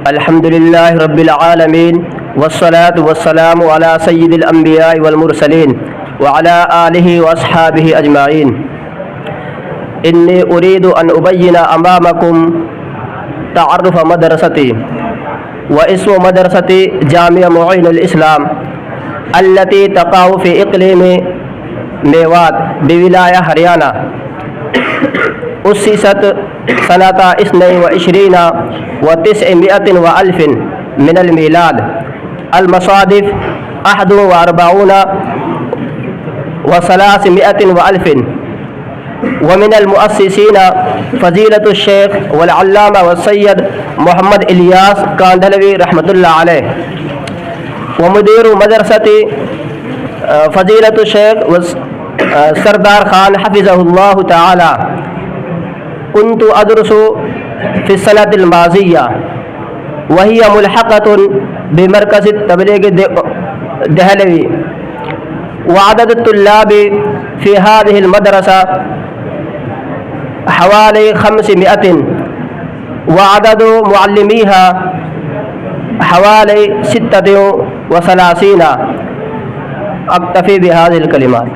الحمد لله رب العالمين والصلاة والسلام على سيد الأنبياء والمرسلين وعلى آله وأصحابه أجمعين. إني أريد أن أبين أمامكم تعرف مدرستي، واسم مدرستي جامع معين الإسلام التي تقع في إقليم میوات بولاية ہریانہ. أسست سنة 22 و900 وألف من الميلاد. المصادف 41 و300 وألف. ومن المؤسسين فضيلة الشيخ والعلامة والسيد محمد إلیاس کاندھلوی رحمۃ اللہ علیہ. ومدير مدرسة فضيلة الشيخ سردار خان حفظه الله تعالى. كنت أدرس في السنة الماضية وهي ملحقة بمركز التبلیغ دہلوی. وعدد الطلاب في هذه المدرسة حوالي 500، وعدد معلميها حوالي 36. أكتفي بهذه الكلمات.